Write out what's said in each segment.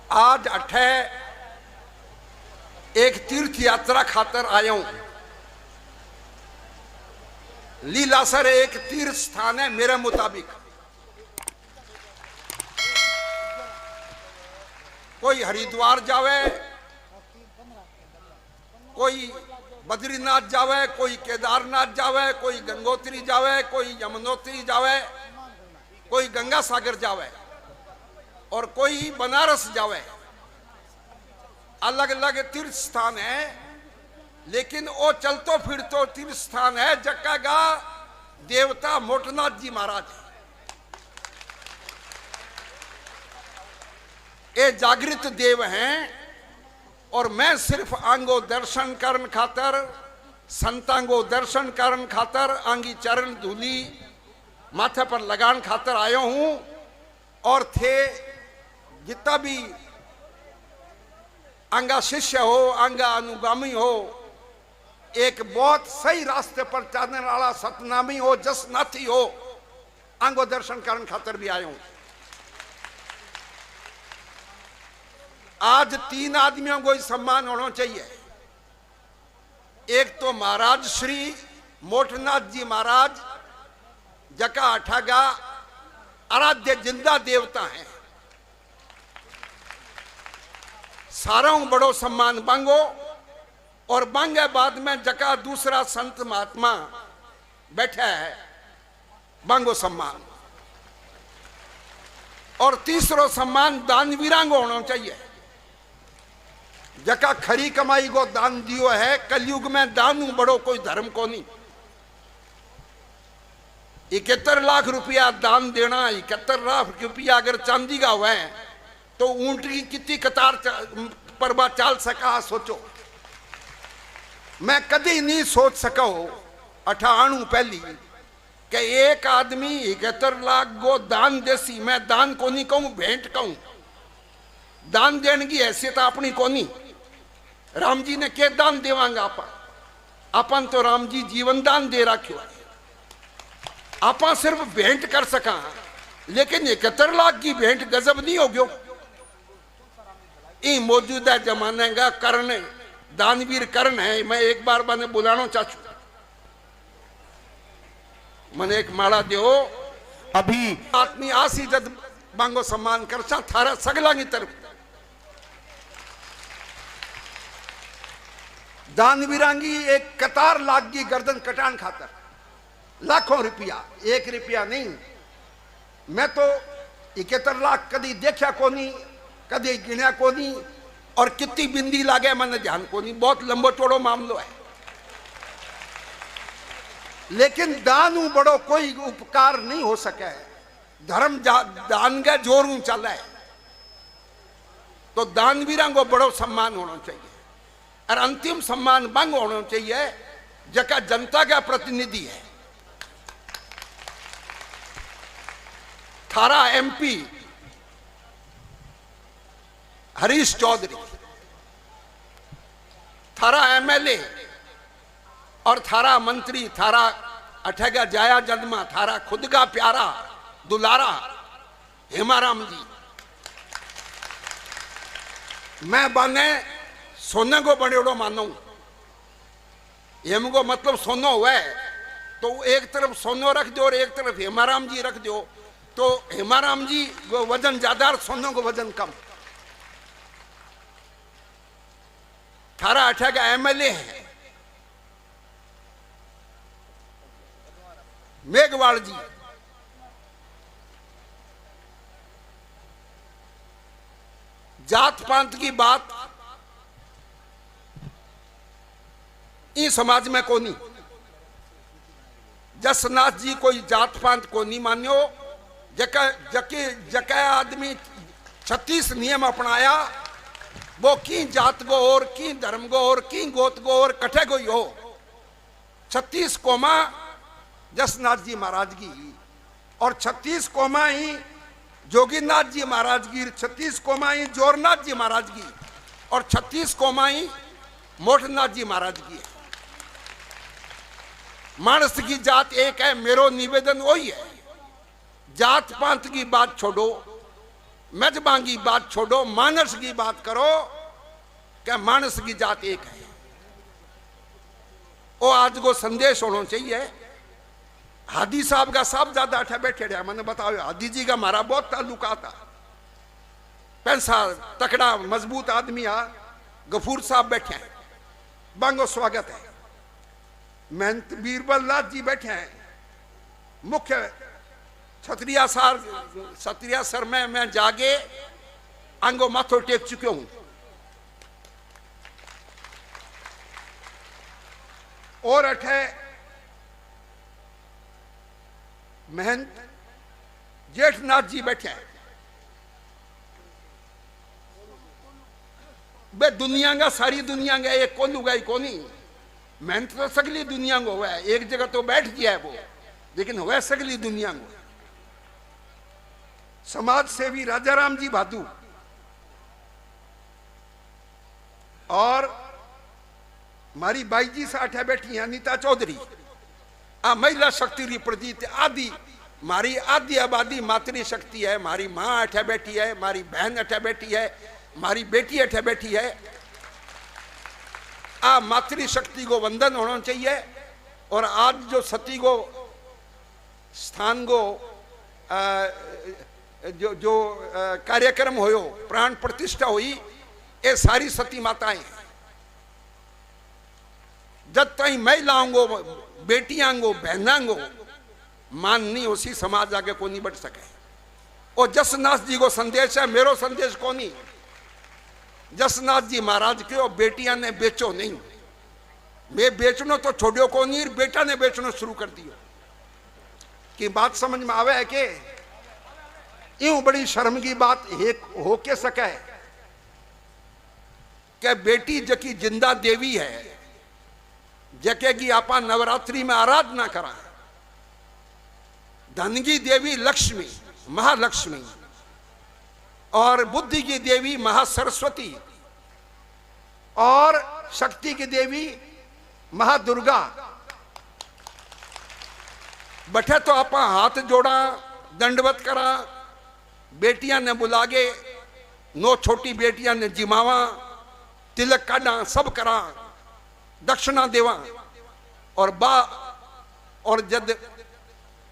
आज अठे एक तीर्थ यात्रा खातर आया हूं। लीलासर एक तीर्थ स्थान है मेरे मुताबिक। कोई हरिद्वार जावे, कोई बद्रीनाथ जावे, कोई केदारनाथ जावे, कोई गंगोत्री जावे, कोई यमुनोत्री जावे, कोई गंगा सागर जावे और कोई बनारस जावे। अलग अलग तीर्थ स्थान है, लेकिन वो चलतो फिरतो तीर्थ स्थान है जक्का का देवता मोटनाथ जी महाराज। ये जागृत देव हैं और मैं सिर्फ आंगो दर्शन करन खातर, संतांगो दर्शन करन खातर, आंगी चरण धूली माथे पर लगान खातर आयो हूं। और थे जितना भी आंगा शिष्य हो, आंगा अनुगामी हो, एक बहुत सही रास्ते पर चलने वाला सतनामी हो, जसनाथी हो, आंगो दर्शन करन खातर भी आयो हूं। आज 3 आदमियों को सम्मान होना चाहिए। एक तो महाराज श्री मोटनाथ जी महाराज जका अठागा आराध्य जिंदा देवता हैं। सारों बड़ो सम्मान बांगो और बांगे बाद में जका दूसरा संत महात्मा बैठा है बांगो सम्मान। और तीसरो सम्मान दानवीरांगो होना चाहिए। जका खरी कमाई को दान दियो है। कलयुग में दानू बड़ो कोई धर्म को नहीं। 71 लाख रुपया दान देना, 71 लाख रुपया अगर चांदी का हुआ है तो ऊंट की कितनी कतार परबा चाल सका, सोचो। मैं कभी नहीं सोच सका हो 98 पहली कि एक आदमी 71 लाख को दान देसी। मैं दान को नहीं कहूं, भेंट कहूं। दान देने की हैसियत अपनी को नहीं। राम जी ने क्या दान देवांगा अपन तो राम जी जीवन दान दे रखो है। आप सिर्फ भेंट कर सका, लेकिन 71 लाख की भेंट गजब नहीं हो गयो। ये मौजूदा जमाने का कर्ण दानवीर कर्ण है। मैं एक बार मैंने बुलाना चाहूँ, मैंने एक माला दो अभी आदमी आसी जद मांगो सम्मान कर थारा सगला की तरफ। दानवीरांगी एक कतार लाख की गर्दन कटान खातर लाखों रुपया, 1 रुपया नहीं। मैं तो 71 लाख कदी देखा को नहीं, कदी गिना को नहीं। और कितनी बिंदी लागे मैंने ध्यान को नहीं। बहुत लंबो चौड़ो मामलो है। लेकिन दानू बड़ो कोई उपकार नहीं हो सके। धर्म दान के जोरू चला है तो दानवीरा को बड़ो सम्मान होना चाहिए। और अंतिम सम्मान बंग होना चाहिए जका जनता का प्रतिनिधि है। थारा MP हरीश चौधरी, थारा MLA और थारा मंत्री, थारा अठेगा जाया जन्मा, थारा खुद का प्यारा दुलारा हेमाराम जी। मैं बने सोने को बड़ेड़ो मानो। हेम को मतलब सोनो हुआ है तो एक तरफ सोनो रख दो और एक तरफ हेमाराम जी रख दो तो हेमाराम जी को वजन ज्यादा और सोनो को वजन कम। थारा अठा का MLA है मेघवाल जी। जात पात की बात इस समाज में को नहीं। जसनाथ जी कोई जात पात को नहीं मान्यो। जके आदमी 36 नियम अपनाया वो की जात को और की धर्म को और की गोत को और कठे को हो। 36 कोमा जसनाथ जी महाराज की और 36 कोमा ही जोगीनाथ जी महाराज की, 36 कोमा ही जोरनाथ जी महाराज की और 36 कोमा ही मोटनाथ जी महाराज की। मानस की जात एक है। मेरो निवेदन वही है, जात पात की बात छोड़ो। मेजबान की बात छोड़ो, मानस की बात करो कि मानस की जात एक है। वो आज को संदेश होना चाहिए। हादी साहब का साहब ज्यादा अठा बैठे रहा, मैंने बताओ हादी जी का हमारा बहुत ताल्लुका था, पैसा तकड़ा मजबूत आदमी आ। गफूर साहब बैठे हैं, बांगो स्वागत है। महंत बीरबल नाथ जी बैठे हैं, मुख्य छतरिया सर में मैं जागे आंगो माथो टेक चुके हूं। और अठे महंत जेठनाथ जी बैठे हैं। बे दुनिया का सारी दुनिया का एक कौन लुगाई कोनी, महंत तो सगली दुनिया को हुआ है, एक जगह तो बैठ गया है वो, लेकिन हुआ सगली दुनिया को। समाज सेवी राजाराम जी भादू और मारी बाई जी से अठे बैठी अनीता चौधरी, आ महिला शक्ति री प्रतीत आदि मारी आदि आबादी मातृ शक्ति है। मारी माँ अठे बैठी है, मारी बहन अठे बैठी है, मारी बेटी अठे बैठी है। आ मातृ शक्ति को वंदन होना चाहिए। और आज जो सती को स्थान को जो कार्यक्रम होयो, प्राण प्रतिष्ठा हुई, ये सारी सती माताएं हैं। जब तक महिलाओं को, बेटियां को, बहना को मान नहीं उसी समाज आगे को नहीं बढ़ सके। और जसनाथ जी को संदेश है, मेरो संदेश को नहीं। जसनाथ जी महाराज के बेटियां ने बेचो नहीं, मैं बेचनो तो छोड़ो को नहीं, बेटा ने बेचना शुरू कर दियो। कि बात समझ में आवे है कि यूं बड़ी शर्म की बात हो के सके कि बेटी जकी जिंदा देवी है, जके की आपा नवरात्रि में आराधना करा, धन की देवी लक्ष्मी, महालक्ष्मी, और बुद्धि की देवी महासरस्वती, और शक्ति की देवी महादुर्गा। बैठे तो आपा हाथ जोड़ा, दंडवत करा, बेटियां ने बुलागे, 9 छोटी बेटियां ने जिमावा, तिलक काढ़ा, सब करा, दक्षिणा देवा। और जब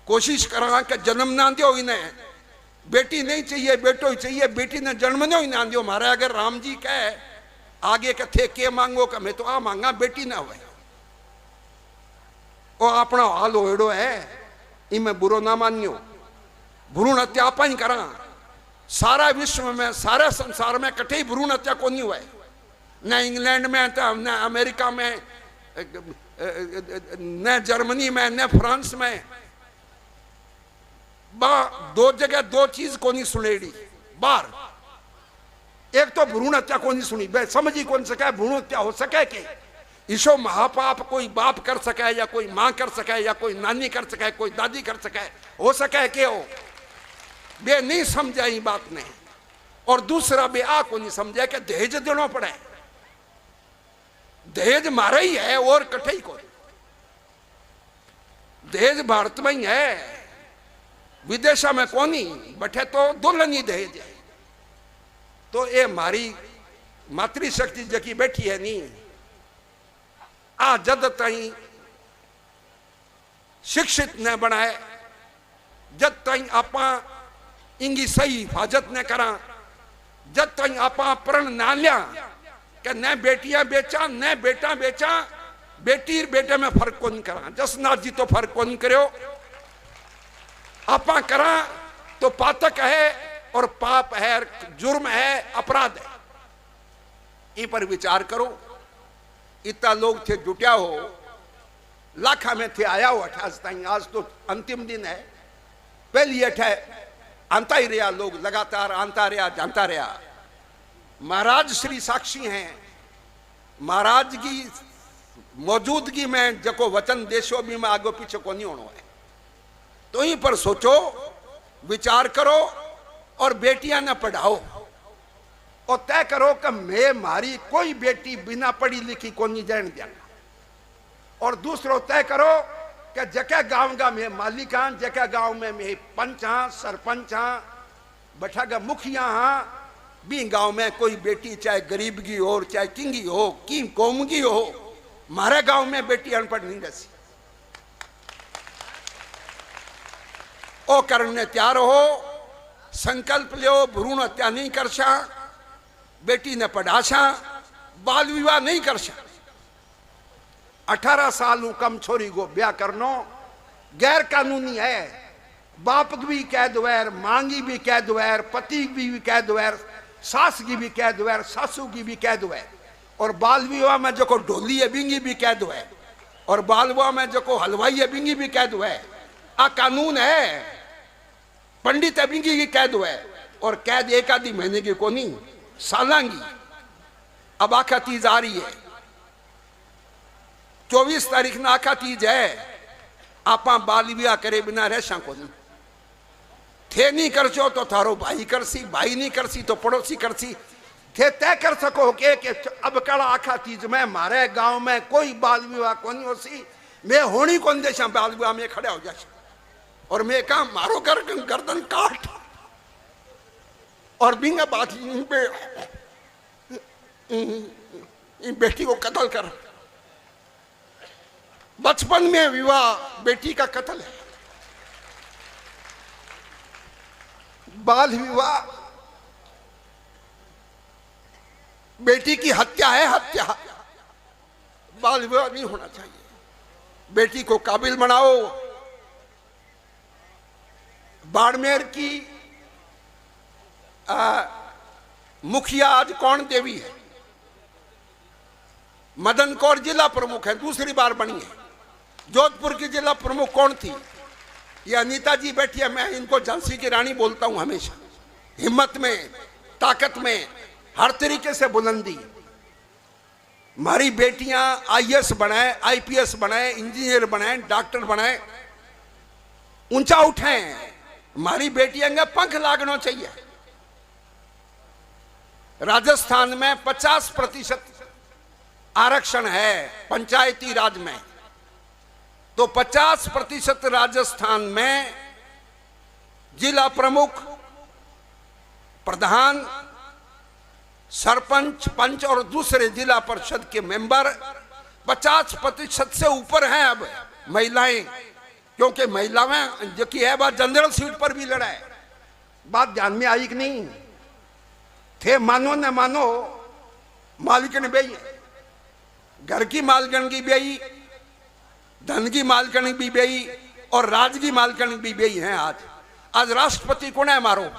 कोशिश करा कि जन्म ना दो इन्हें, बेटी नहीं चाहिए बेटो ही चाहिए, बेटी ने जन्म ही ना दो। मारे अगर राम जी कहे आगे कथे के मांगो कि मैं तो आ मांगा, बेटी ना हुए। वो अपना हाल होड़ो है, इमें बुरो ना मानियो। भ्रूण हत्या आप ही करा, सारा विश्व में, सारे संसार में कटे ही भ्रूण हत्या को नहीं हुआ, न इंग्लैंड में, न अमेरिका में, न जर्मनी में, न फ्रांस में। 2 जगह 2 चीज को नहीं सुनेड़ी बार। एक तो भ्रूण हत्या को नहीं सुनी, समझ ही कौन सके भ्रूण हत्या हो सके कि ईशो महापाप कोई बाप कर सके, या कोई मां कर सके, या कोई नानी कर सके, कोई दादी कर सके, हो सके कि हो बे नहीं समझा ही बात ने। और दूसरा बे आ को नहीं समझा कि दहेज देना पड़े, दहेज मारा ही है और कठई को। दहेज भारत में ही है, विदेशा में कोनी, बैठे तो दुल्हन ही दहेज है। तो ये मारी मातृशक्ति जकी बैठी है नी, आ जद तई शिक्षित ने बनाए, जद तई आपा इंगी सही हिफाजत ने करा, जद तई आपा प्रण ना लिया कि न बेटियां बेचा न बेटा बेचा, बेटी बेटे में फर्क को नहीं करा। जसनाथ जी तो फर्क को नहीं करो, आपा करा तो पातक है और पाप है, जुर्म है, अपराध है। इन पर विचार करो। इतना लोग थे जुटिया हो, लाखा में थे आया हो अठास ताई, आज तो अंतिम दिन है। पहली अठे आंता ही रहा, लोग लगातार आंता रहा, जानता रहा। महाराज श्री साक्षी हैं, महाराज की मौजूदगी में जको वचन देशो भी में आगो पीछे को नहीं होना है। तो यहीं पर सोचो, विचार करो और बेटियां न पढ़ाओ, और तय करो कि मैं मारी कोई बेटी बिना पढ़ी लिखी को नहीं जान देना। और दूसरो तय करो कि जके गांव का मैं मालिक हाँ, जके गांव में मैं पंच हाँ, सरपंच हाँ, बैठा का मुखिया हाँ भी गांव में कोई बेटी चाहे गरीब की हो चाहे किंगी हो की कौम की हो, मारे गांव में बेटी अनपढ़ नहीं रसी। ओ करने तैयार हो, संकल्प लियो, भ्रूण हत्या नहीं करशा, बेटी ने पढ़ाशा, बाल विवाह नहीं करशा। 18 साल कम छोरी को ब्याह करनो गैर कानूनी है। बाप की भी कैद वैर, मांगी भी कैद वैर, पति की भी कैद वैर, सास की भी कैद वैर, सासू की भी कैद वैर। और बाल विवाह में जो को ढोली है बिंगी भी कैद वैर, और बाल विवाह में जो को हलवाई है बिंगी भी कैद वैर। आ कानून है, पंडित है बिंगी की कैद वैर, और कैद एक आधी महीने की को नहीं सालांगी। अब आखा तीज आ रही है, 24 तारीख ना आखा तीज है। आपा बाल विवाह करे बिना रहशा को नहीं, थे नहीं करचो तो थारो भाई करसी, भाई नहीं करसी तो पड़ोसी करसी। थे तय कर सको कि अब कड़ा आखा तीज में मारे गांव में कोई बाल विवाह को नहीं होसी, मैं होनी कौन देशा बाल विवाह में खड़ा हो जाए। और मैं कहा मारो गर्दन काट और बिंगा बात बेटी को कत्ल कर। बचपन में विवाह बेटी का कत्ल है। बाल विवाह बेटी की हत्या है, हत्या। बाल विवाह नहीं होना चाहिए। बेटी को काबिल बनाओ। बाड़मेर की मुखिया आज कौन देवी है? मदन कौर जिला प्रमुख है, दूसरी बार बनी है। जोधपुर की जिला प्रमुख कौन थी? ये अनीता जी बैठी है। मैं इनको झांसी की रानी बोलता हूं हमेशा। हिम्मत में, ताकत में, हर तरीके से बुलंदी। हमारी बेटियां आईएएस बनाए, आईपीएस बनाए, इंजीनियर बनाए, डॉक्टर बनाए, ऊंचा उठे। हमारी बेटियां का पंख लागना चाहिए। राजस्थान में 50% आरक्षण है पंचायती राज में, तो 50% राजस्थान में जिला प्रमुख, प्रधान, सरपंच, पंच और दूसरे जिला परिषद के मेंबर 50% से ऊपर हैं अब महिलाएं। क्योंकि महिलाएं जो की है बात जनरल सीट पर भी लड़ा है। बात ध्यान में आई कि नहीं? थे मानो न मानो, मालिकन बेई, घर की मालकन की बेई, धन की मालकन भी बेई और राज की मालकन भी बेई हैं। आज राष्ट्रपति कौन है? मारो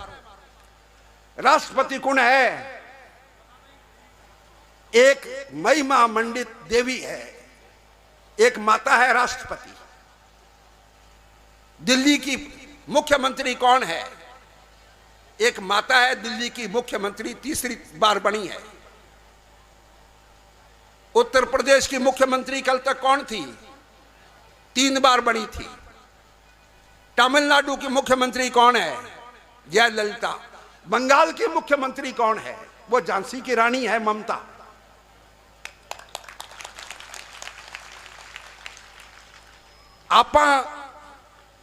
राष्ट्रपति कौन है? एक महिमा मंडित देवी है, एक माता है राष्ट्रपति। दिल्ली की मुख्यमंत्री कौन है? एक माता है दिल्ली की मुख्यमंत्री, तीसरी बार बनी है। उत्तर प्रदेश की मुख्यमंत्री कल तक कौन थी? 3 बार बनी थी। तमिलनाडु की मुख्यमंत्री कौन है? जयललिता। बंगाल की मुख्यमंत्री कौन है? वो झांसी की रानी है, ममता।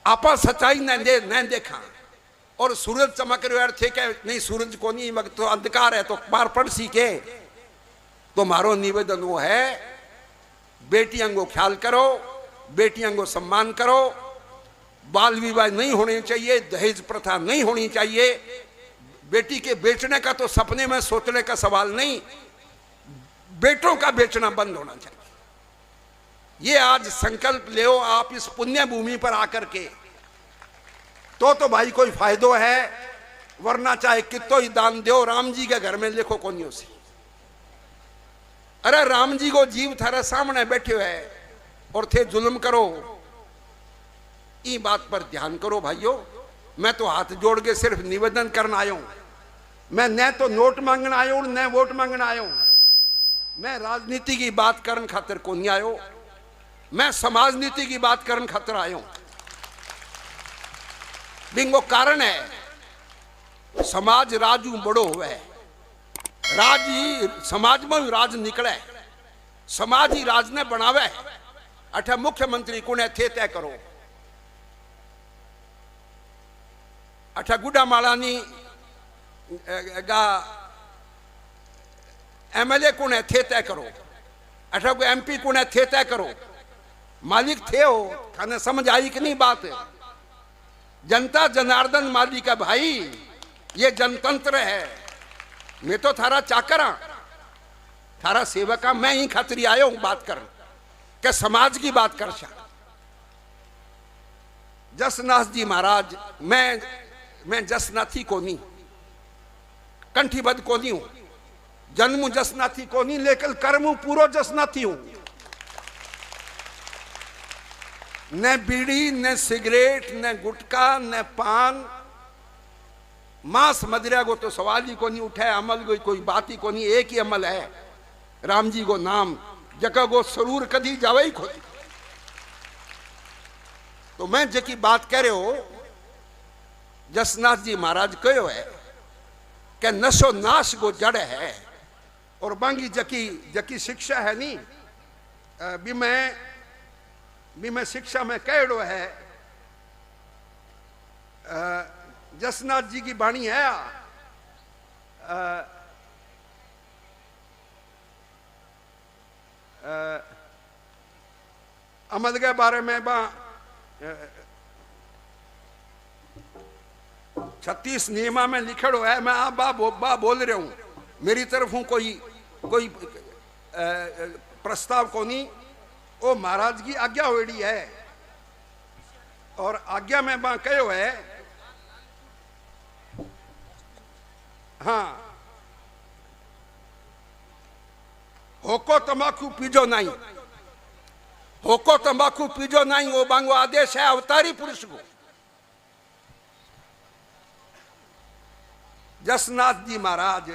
आपा सच्चाई न देखा और सूरज चमक रहे थे क्या? नहीं, सूरज को नहीं, वक्त तो अंधकार है, तो बार पड़ सीखे। तो मारो निवेदन वो है, बेटियों को ख्याल करो, बेटियों को सम्मान करो। बाल विवाह नहीं होने चाहिए, दहेज प्रथा नहीं होनी चाहिए। बेटी के बेचने का तो सपने में सोचने का सवाल नहीं, बेटों का बेचना बंद होना चाहिए। ये आज संकल्प ले आप इस पुण्य भूमि पर आकर के, तो भाई कोई फायदो है। वरना चाहे कितो ही दान दो, राम जी के घर में लिखो कोनियों से। अरे राम जी को जीव थारे सामने बैठे है और थे जुल्म करो। ई बात पर ध्यान करो भाइयों। मैं तो हाथ जोड़ के सिर्फ निवेदन करना आया हूं। मैं न तो नोट मांगना आया हूं, न वोट मांगना आया हूं। मैं राजनीति की बात करने खातिर को नहीं आयो, मैं समाज नीति की बात करने खातिर आया हूं। बिंगो कारण है, समाज राजू बड़ो हुए, राज ही समाज में राज निकले, समाज ही राज ने बनावे। अठा मुख्यमंत्री कुने थे तय करो। अठा गुडा मालानी एमएलए कौन है थे तय करो, अठा को एमपी कौन है थे तय करो। मालिक थे हो, थाने समझ आई कि नहीं बात है? जनता जनार्दन मालिक है भाई, ये जनतंत्र है। मैं तो थारा चाकर हाँ, थारा सेवक हाँ, मैं ही खातरी आयो हूं बात कर के समाज की बात कर सा। जसनाथ जी महाराज, मैं जसनाथी कोनी, कंठीबद्ध कोनी हूं, जन्म जसनाथी कोनी, लेकिन कर्म पूरो जसनाथी हूं। न बीड़ी, न सिगरेट, न गुटका, न पान, मांस मदिरा को तो सवाल ही कोनी उठे। अमल कोई बात ही कोनी, एक ही अमल है, राम जी को नाम, जगह को सरूर कदी जावे ही खोदी। तो मैं जकी बात कह रहे हो, जसनाथ जी महाराज कहो है कि नशो नाश को जड़ है। और बांगी जकी शिक्षा है नी, भी मैं शिक्षा में कहो है, जसनाथ जी की बाणी है, अमल के बारे में 36 नियमा में लिखड़ो है। मैं आप बा बोल रहा हूं, मेरी तरफ हूं, कोई प्रस्ताव को नहीं, वो महाराज की आज्ञा होड़ी है। और आज्ञा में बा कहो है, हाँ, होको तंबाकू पीजो नहीं, होको तंबाकू पीजो नहीं, वो बांगो आदेश है अवतारी पुरुष को। जसनाथ जी महाराज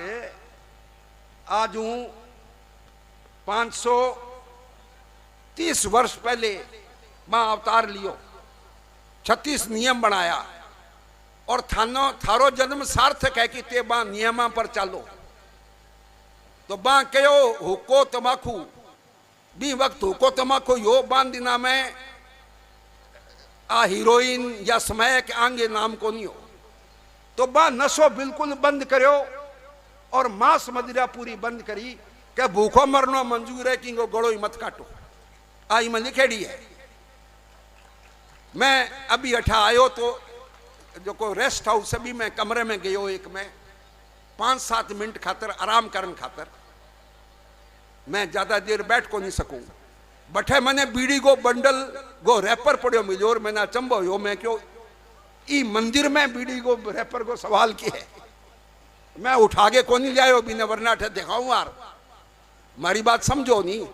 आज हूं 530 वर्ष पहले मां अवतार लियो, 36 नियम बनाया, और थारो जन्म सार्थक है कि ते बा नियमा पर चालो। तो बा कहो हुको तंबाकू भी वक्त हुको तंबाकू यो बांध दिना में आ हीरोइन या समय के आंगे नाम को नहीं हो। तो बा नशो बिल्कुल बंद करो, और मांस मदिरा पूरी बंद करी कि भूखो मरनो मंजूर है, कि गड़ो ही मत काटो। आई में लिखेड़ी है। मैं अभी अठा आयो तो जो को रेस्ट हाउस अभी मैं कमरे में गयो, एक में 5-7 मिनट खातर आराम करन खातर, मैं ज्यादा देर बैठ को नहीं सकूं। बठे मैंने बीड़ी को बंडल गो रैपर पड़ो मिलो, और मैंने अचंबो हो, मैं क्यों ई मंदिर में बीड़ी को रैपर को सवाल किया है। मैं उठा के को नहीं लायो बिना, वरना दिखाऊं यार, मारी बात समझो नहीं।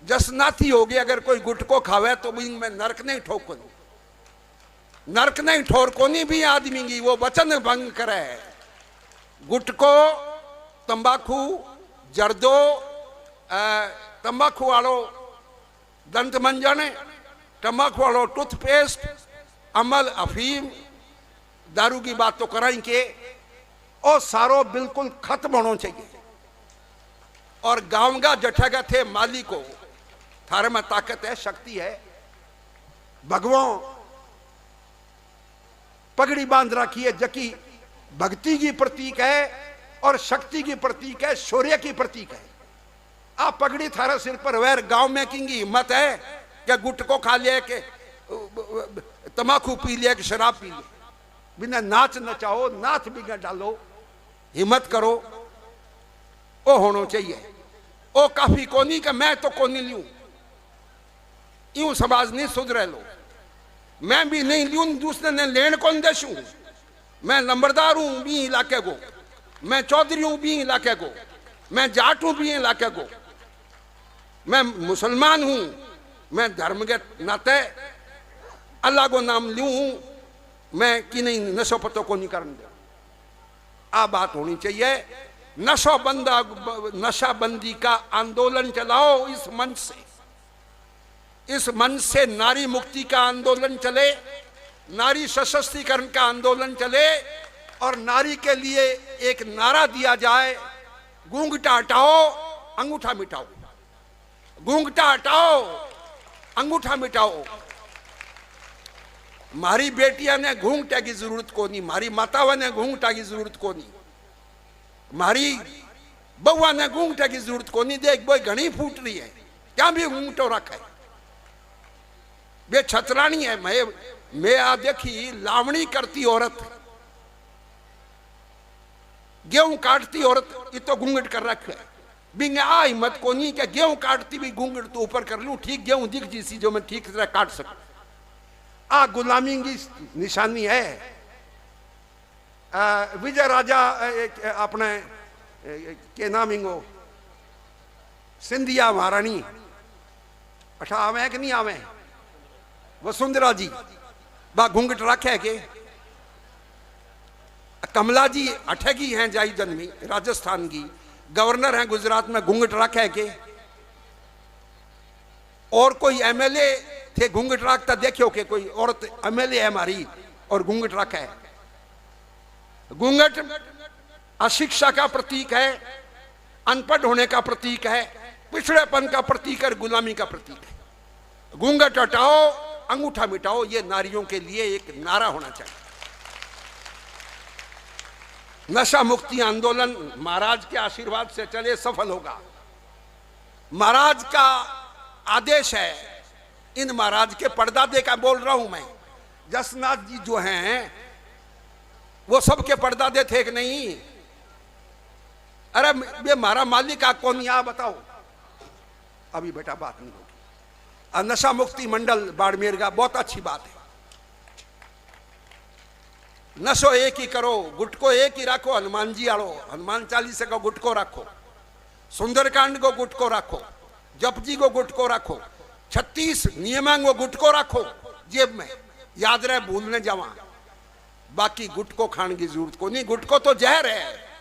जसनाथी हो गई, अगर कोई गुटको खावे तो भी मैं नरक नहीं ठोक को, नरक नहीं ठोर को नहीं भी आदमी की वो वचन भंग करे। गुटको, तंबाकू, जर्दो, तंबाकू वालो दंत मंजन, तंबाकू वालो टूथपेस्ट, अमल, अफीम, दारू की बात तो कराई के, और सारो बिल्कुल खत्म होना चाहिए। और गांव का जठेगा थे माली को, थारे में ताकत है, शक्ति है, भगवान पगड़ी बांध रखी है, जकी भक्ति की प्रतीक है और शक्ति की प्रतीक है, शौर्य की प्रतीक है। आप पगड़ी थारा सिर पर वैर, गांव में की हिम्मत है कि गुटको खा लिया, कि तंबाकू पी लिया, कि शराब पी लिया, बिना नाच नचाओ, नाच बिना डालो, हिम्मत करो, ओ होना चाहिए। ओ काफी कोनी का मैं तो कोनी लियूं, यूं समाज नहीं सुधरे लो। मैं भी नहीं लियूं, दूसरे ने लेन कौन देशूं। मैं नंबरदार हूं भी इलाके को, मैं चौधरी हूं भी इलाके को, मैं जाट हूं भी इलाके को, मैं मुसलमान हूं, मैं धर्म के नाते अल्लाह को नाम लूं, मैं कि नहीं नशो पतो को नहीं करने दे। आ बात होनी चाहिए। नशाबंदी का आंदोलन चलाओ इस मंच से, इस मंच से नारी मुक्ति का आंदोलन चले, नारी सशक्तिकरण का आंदोलन चले, और नारी के लिए एक नारा दिया जाए, घूंघटा हटाओ अंगूठा मिटाओ, घूंघटा हटाओ अंगूठा मिटाओ। मारी बेटिया ने घूंघटे की जरूरत को नहीं, मारी मातावा ने घूंघटा की जरूरत को नहीं। मारी बहुआ ने घूंघटे की जरूरत को नहीं, देख बोई घनी फूट रही है, क्या भी घूंघटो रखा है, वे छतरानी है। मैं आ देखी लावणी करती औरत, गेहूं काटती औरत, ये तो घूंघट कर रखे है। बिंगे आ हिम्मत को नहीं कि गेहूं काटती भी घूंघट तो ऊपर कर लूं, ठीक गेहूं दिख जी जो मैं ठीक तरह काट सकूं। आ गुलामी की निशानी है। विजय राजा अपने के नाम इंगो सिंधिया महारानी अठा आवे कि नहीं आवे, वसुंधरा जी बा घूंघट रखे के। कमला जी अठे की हैं जाई जन्मी, राजस्थान की गवर्नर हैं गुजरात में, घूंघट रखे के। और कोई एमएलए थे घूंघट रखता देखियो कि कोई औरत एमएलए है हमारी और घूंघट रखा है। घूंघट अशिक्षा का प्रतीक है, अनपढ़ होने का प्रतीक है, पिछड़ेपन का प्रतीक है, गुलामी का प्रतीक है। घूंघट हटाओ, अंगूठा मिटाओ, ये नारियों के लिए एक नारा होना चाहिए। नशा मुक्ति आंदोलन महाराज के आशीर्वाद से चले, सफल होगा। महाराज का आदेश है। इन महाराज के परदादे का बोल रहा हूं मैं। जसनाथ जी जो हैं वो सबके परदादे थे कि नहीं? अरे ये हमारा मालिक आ कौन, यहां बताओ। अभी बेटा बात नहीं होगी। नशा मुक्ति मंडल बाड़मेर का बहुत अच्छी बात है। नशो एक ही करो, गुटको एक ही रखो, हनुमान जी आड़ो, हनुमान चालीसा को गुटको रखो, सुंदरकांड को गुटको रखो, जप जी को गुटको रखो, 36 नियमांग को गुटको रखो जेब में, याद रहे भूलने जावा। बाकी गुटको खाने की जरूरत को नहीं, गुटको तो जहर है।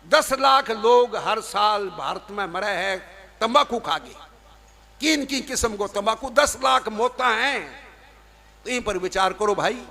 10 लाख लोग हर साल भारत में मरे हैं तंबाकू खा के। किन की किस्म को तंबाकू, 10 लाख मौतें हैं। तो इन पर विचार करो भाई।